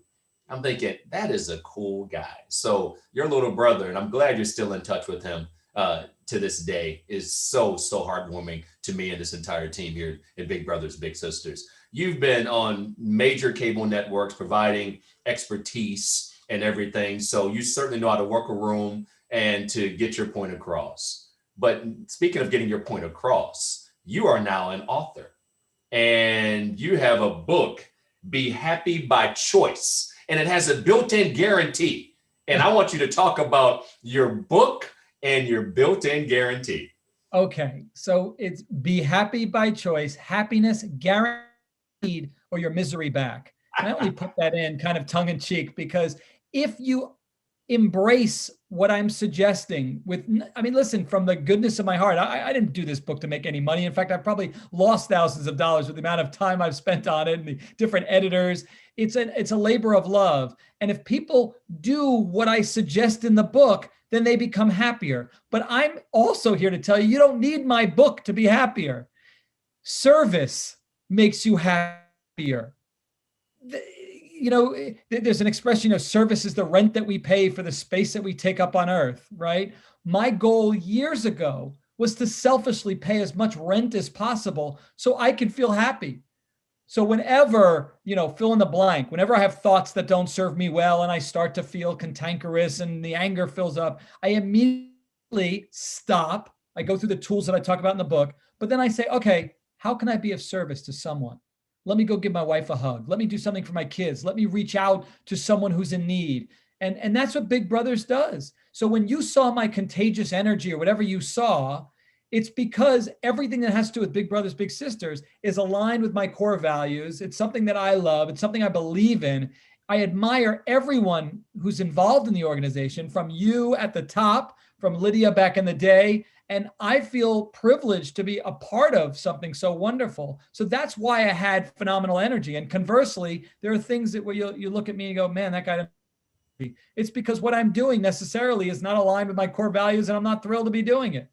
I'm thinking that is a cool guy. So your little brother, and I'm glad you're still in touch with him to this day, is so heartwarming to me and this entire team here at Big Brothers Big Sisters. You've been on major cable networks providing expertise and everything. So you certainly know how to work a room and to get your point across. But speaking of getting your point across, you are now an author and you have a book, Be Happy by Choice, and it has a built-in guarantee. And I want you to talk about your book and your built-in guarantee. Okay, so it's Be Happy by Choice, happiness guaranteed or your misery back. And I only put that in kind of tongue in cheek because if you embrace what I'm suggesting listen, from the goodness of my heart, I didn't do this book to make any money. In fact, I probably lost thousands of dollars with the amount of time I've spent on it and the different editors. It's a labor of love. And if people do what I suggest in the book, then they become happier. But I'm also here to tell you, you don't need my book to be happier. Service makes you happier. There's an expression, service is the rent that we pay for the space that we take up on earth, right? My goal years ago was to selfishly pay as much rent as possible so I could feel happy. So whenever, fill in the blank, whenever I have thoughts that don't serve me well and I start to feel cantankerous and the anger fills up, I immediately stop. I go through the tools that I talk about in the book, but then I say, okay, how can I be of service to someone? Let me go give my wife a hug. Let me do something for my kids. Let me reach out to someone who's in need. And that's what Big Brothers does. So when you saw my contagious energy or whatever you saw, It's because everything that has to do with Big Brothers Big Sisters is aligned with my core values. It's something that I love. It's something I believe in. I admire everyone who's involved in the organization, from you at the top, from Lydia back in the day. And I feel privileged to be a part of something so wonderful. So that's why I had phenomenal energy. And conversely, there are things that where you look at me and go, man, that guy. It's because what I'm doing necessarily is not aligned with my core values, and I'm not thrilled to be doing it.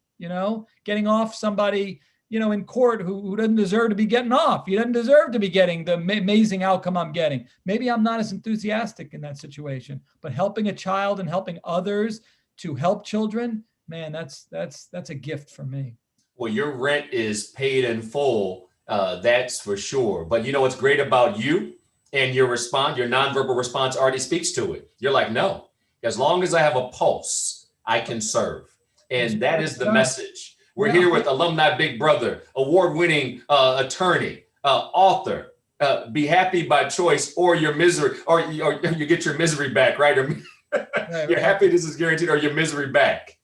Getting off somebody, in court who doesn't deserve to be getting off. He doesn't deserve to be getting the amazing outcome I'm getting. Maybe I'm not as enthusiastic in that situation, but helping a child and helping others to help children, man, that's a gift for me. Well, your rent is paid in full. That's for sure. But you know what's great about you and your response, your nonverbal response already speaks to it. You're like, no, as long as I have a pulse, I can serve. And that is the message. We're here with alumni Big Brother, award-winning attorney, author. Be happy by choice, or your misery, or you get your misery back, right? Or your happiness is guaranteed, or your misery back.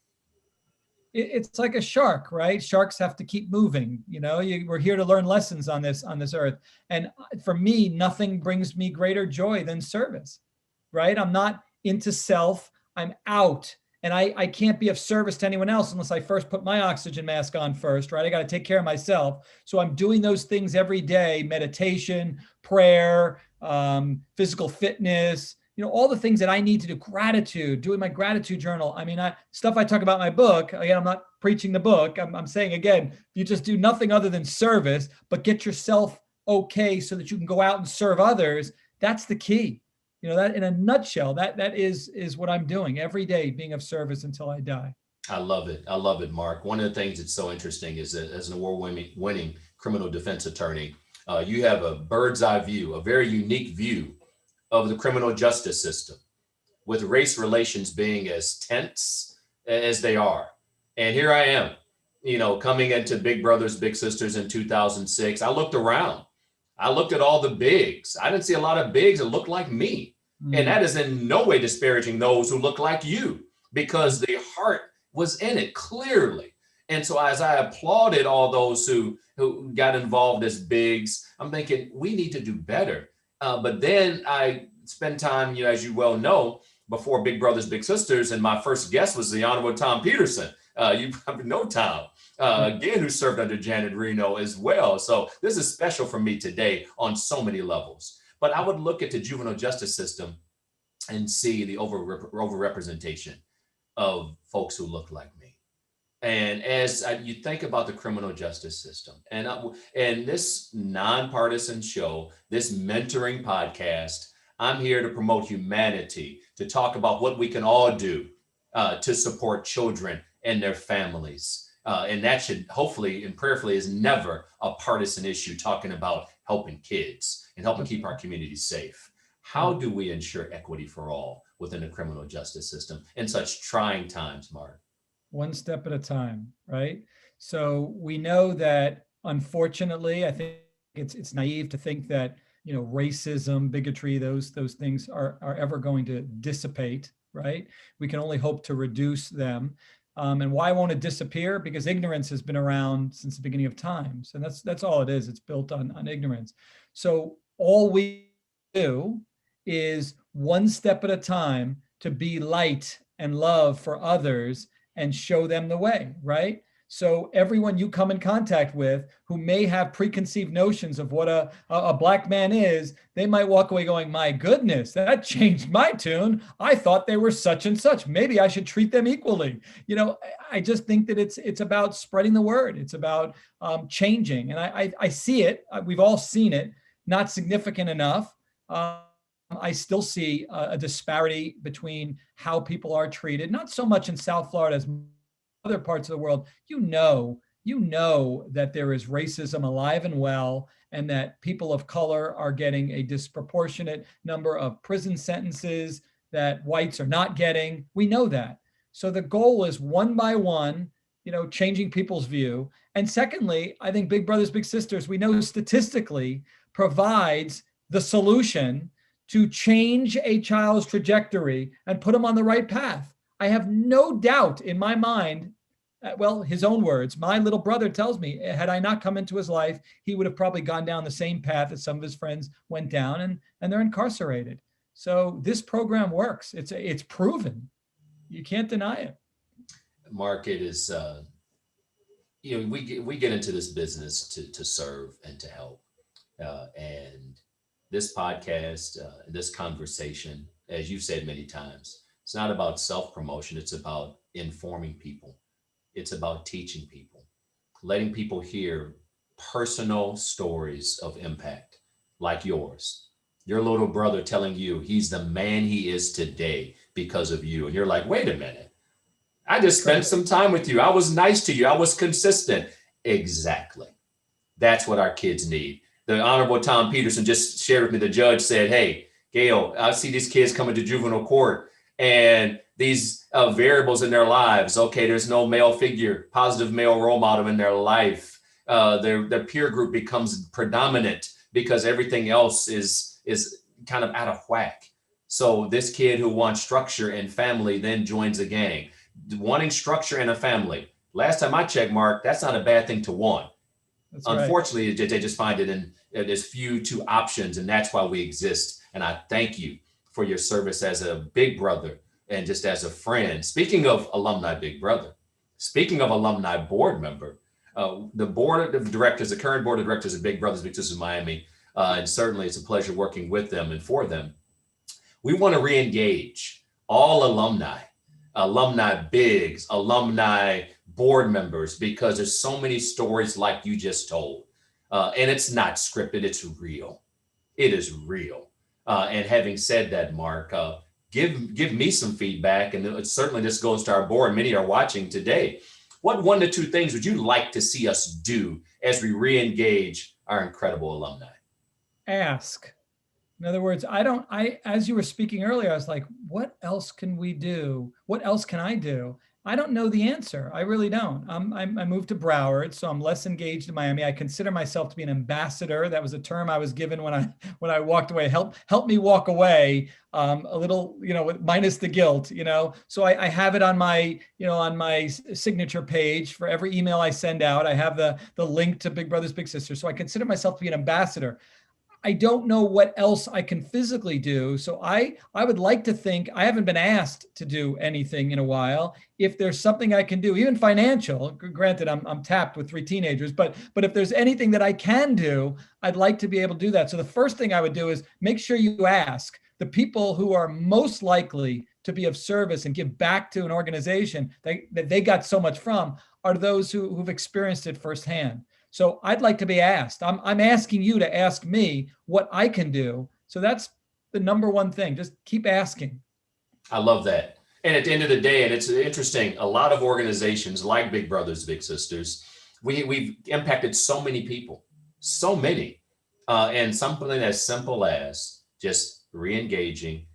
It's like a shark, right? Sharks have to keep moving. We're here to learn lessons on this earth. And for me, nothing brings me greater joy than service, right? I'm not into self. I'm out. And I can't be of service to anyone else unless I first put my oxygen mask on first, right? I got to take care of myself. So I'm doing those things every day: meditation, prayer, physical fitness, all the things that I need to do, gratitude, doing my gratitude journal. I mean, stuff I talk about in my book. Again, I'm not preaching the book. I'm saying, again, you just do nothing other than service, but get yourself okay so that you can go out and serve others. That's the key. That in a nutshell, that is what I'm doing every day, being of service until I die. I love it. I love it, Mark. One of the things that's so interesting is that as an award-winning criminal defense attorney, you have a bird's eye view, a very unique view of the criminal justice system, with race relations being as tense as they are. And here I am, coming into Big Brothers Big Sisters in 2006. I looked around. I looked at all the bigs. I didn't see a lot of bigs that looked like me. And that is in no way disparaging those who look like you, because the heart was in it clearly. And so as I applauded all those who got involved as bigs, I'm thinking we need to do better. But then I spent time, as you well know, before Big Brothers Big Sisters, and my first guest was the Honorable Tom Peterson. You probably know Tom, again, who served under Janet Reno as well. So this is special for me today on so many levels. But I would look at the juvenile justice system and see the overrepresentation of folks who look like me. And as you think about the criminal justice system, and this nonpartisan show, this mentoring podcast, I'm here to promote humanity, to talk about what we can all do to support children and their families. And that should hopefully and prayerfully is never a partisan issue, talking about helping kids and helping keep our communities safe. How do we ensure equity for all within the criminal justice system in such trying times, Mark? One step at a time, right? So we know that, unfortunately, I think it's naive to think that, racism, bigotry, those things are ever going to dissipate, right? We can only hope to reduce them. And why won't it disappear? Because ignorance has been around since the beginning of times. And that's all it is. It's built on ignorance. So all we do is one step at a time to be light and love for others and show them the way, right? So everyone you come in contact with who may have preconceived notions of what a Black man is, they might walk away going, my goodness, that changed my tune. I thought they were such and such. Maybe I should treat them equally. I just think that it's about spreading the word. It's about changing. And I see it. We've all seen it, not significant enough. I still see a disparity between how people are treated, not so much in South Florida as other parts of the world. You know that there is racism alive and well, and that people of color are getting a disproportionate number of prison sentences that whites are not getting. We know that. So the goal is one by one, changing people's view. And secondly, I think Big Brothers Big Sisters, we know statistically, provides the solution to change a child's trajectory and put them on the right path. I have no doubt in my mind well, his own words, my little brother tells me, had I not come into his life, he would have probably gone down the same path that some of his friends went down, and they're incarcerated. So this program works. It's proven. You can't deny it. Mark, it is, we get into this business to serve and to help. And this podcast, this conversation, as you've said many times, it's not about self-promotion. It's about informing people. It's about teaching people, letting people hear personal stories of impact like yours. Your little brother telling you he's the man he is today because of you. And you're like, wait a minute. I just spent some time with you. I was nice to you. I was consistent. Exactly. That's what our kids need. The Honorable Tom Peterson just shared with me, the judge said, hey, Gail, I see these kids coming to juvenile court and these variables in their lives. Okay, there's no male figure, positive male role model in their life. Their peer group becomes predominant because everything else is kind of out of whack. So this kid who wants structure and family then joins a gang. Wanting structure and a family. Last time I checked, Mark, that's not a bad thing to want. That's Unfortunately, right. They just find it in there's few two options, and that's why we exist. And I thank you for your service as a big brother and just as a friend. Speaking of alumni big brother, speaking of alumni board member, the board of directors, the current board of directors of Big Brothers Big Sisters of Miami, and certainly it's a pleasure working with them and for them. We want to re-engage all alumni bigs, alumni board members, because there's so many stories like you just told. And it's not scripted, it's real. It is real. And having said that, Mark, give me some feedback, and certainly this goes to our board. Many are watching today. What 1 to 2 things would you like to see us do as we re-engage our incredible alumni? Ask. In other words, as you were speaking earlier, I was like, what else can we do? What else can I do? I don't know the answer. I really don't. I moved to Broward, so I'm less engaged in Miami. I consider myself to be an ambassador. That was a term I was given when I walked away. Help me walk away a little, minus the guilt, So I have it on my, on my signature page for every email I send out. I have the link to Big Brothers Big Sisters. So I consider myself to be an ambassador. I don't know what else I can physically do. So I would like to think, I haven't been asked to do anything in a while. If there's something I can do, even financial, granted I'm tapped with 3 teenagers, but if there's anything that I can do, I'd like to be able to do that. So the first thing I would do is make sure you ask the people who are most likely to be of service and give back to an organization that they got so much from are those who've experienced it firsthand. So I'd like to be asked. I'm asking you to ask me what I can do. So that's the number one thing. Just keep asking. I love that. And at the end of the day, and it's interesting, a lot of organizations like Big Brothers Big Sisters, we've impacted so many people, so many. And something as simple as just re-engaging,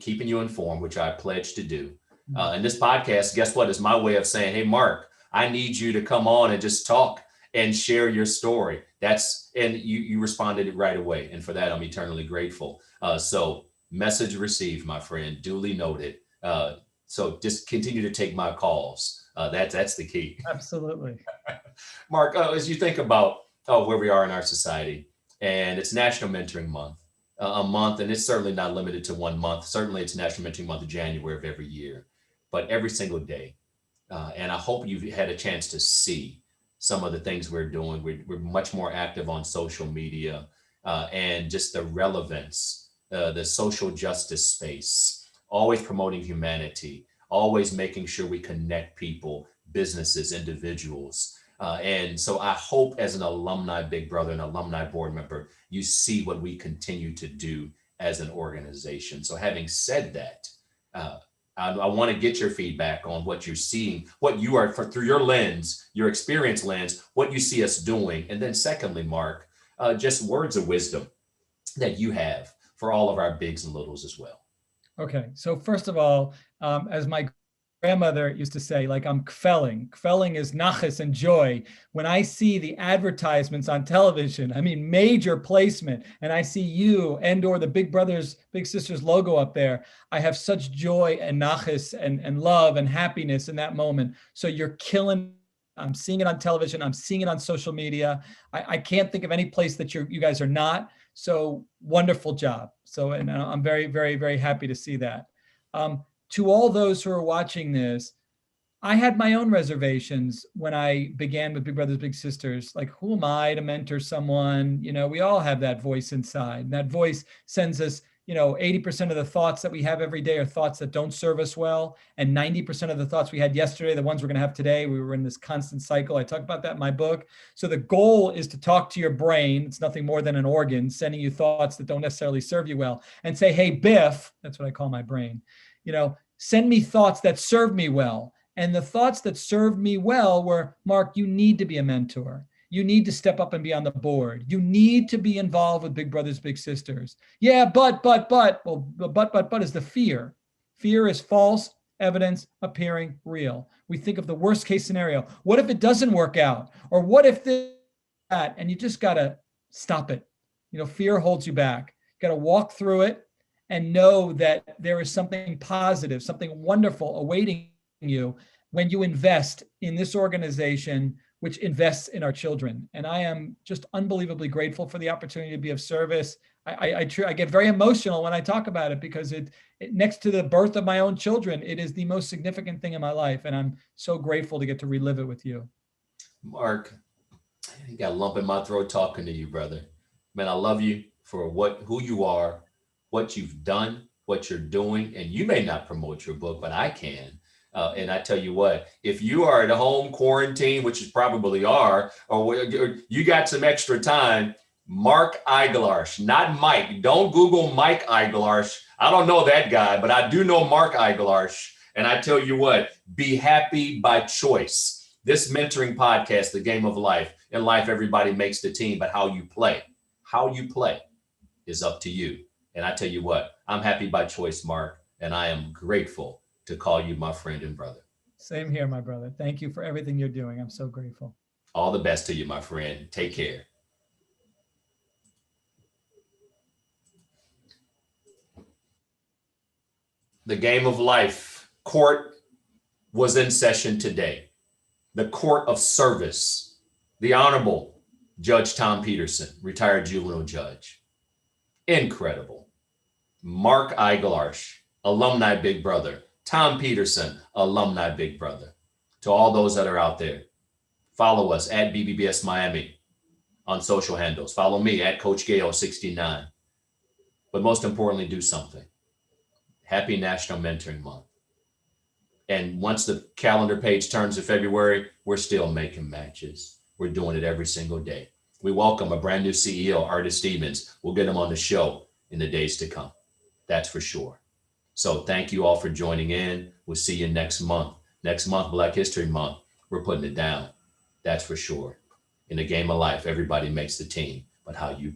keeping you informed, which I pledge to do. And this podcast, guess what, is my way of saying, hey, Mark, I need you to come on and just talk and share your story. And you responded right away. And for that, I'm eternally grateful. So message received, my friend, duly noted. So just continue to take my calls. That's the key. Absolutely. Mark, as you think about where we are in our society, and it's National Mentoring Month, a month, and it's certainly not limited to 1 month. Certainly it's National Mentoring Month of January of every year, but every single day. And I hope you've had a chance to see some of the things we're doing. We're much more active on social media and just the relevance, the social justice space, always promoting humanity, always making sure we connect people, businesses, individuals. And so I hope as an alumni big brother and alumni board member, you see what we continue to do as an organization. So having said that, I want to get your feedback on what you're seeing, what you are through your lens, your experience lens, what you see us doing. And then secondly, Mark, just words of wisdom that you have for all of our bigs and littles as well. Okay. So first of all, as my grandmother used to say, like, I'm kfelling. Kfelling is nachas and joy. When I see the advertisements on television, I mean, major placement, and I see you and or the Big Brothers, Big Sisters logo up there, I have such joy and nachas and love and happiness in that moment. So you're killing. I'm seeing it on television. I'm seeing it on social media. I can't think of any place that you guys are not. So wonderful job. So, and I'm very, very, very happy to see that. To all those who are watching this, I had my own reservations when I began with Big Brothers Big Sisters. Like, who am I to mentor someone? You know, we all have that voice inside. And that voice sends us, 80% of the thoughts that we have every day are thoughts that don't serve us well. And 90% of the thoughts we had yesterday, the ones we're going to have today, we were in this constant cycle. I talk about that in my book. So the goal is to talk to your brain. It's nothing more than an organ sending you thoughts that don't necessarily serve you well, and say, hey, Biff, that's what I call my brain, send me thoughts that serve me well. And the thoughts that served me well were, Mark, you need to be a mentor. You need to step up and be on the board. You need to be involved with Big Brothers Big Sisters. Yeah, but. Well, but is the fear. Fear is false evidence appearing real. We think of the worst case scenario. What if it doesn't work out? Or what if that? And you just got to stop it. Fear holds you back. You got to walk through it and know that there is something positive, something wonderful awaiting you when you invest in this organization, which invests in our children. And I am just unbelievably grateful for the opportunity to be of service. I get very emotional when I talk about it because it next to the birth of my own children, it is the most significant thing in my life. And I'm so grateful to get to relive it with you. Mark, you got a lump in my throat talking to you, brother. Man, I love you for who you are, what you've done, what you're doing. And you may not promote your book, but I can. And I tell you what, if you are at home quarantine, which you probably are, or you got some extra time, Mark Eiglarsh, not Mike. Don't Google Mike Eiglarsh. I don't know that guy, but I do know Mark Eiglarsh. And I tell you what, be happy by choice. This mentoring podcast, The Game of Life. In life, everybody makes the team, but how you play is up to you. And I tell you what, I'm happy by choice, Mark, and I am grateful to call you my friend and brother. Same here, my brother. Thank you for everything you're doing. I'm so grateful. All the best to you, my friend. Take care. The Game of Life court was in session today. The court of service, the Honorable Judge Tom Peterson, retired juvenile judge. Incredible. Mark Eiglarsh, alumni Big Brother. Tom Peterson, alumni Big Brother. To all those that are out there, follow us at BBBS Miami on social handles. Follow me at Coach Gale 69. But most importantly, do something. Happy National Mentoring Month. And once the calendar page turns to February, we're still making matches. We're doing it every single day. We welcome a brand new CEO, Artis Stevens. We'll get him on the show in the days to come. That's for sure. So thank you all for joining in. We'll see you next month. Next month, Black History Month. We're putting it down. That's for sure. In the game of life, everybody makes the team, but how you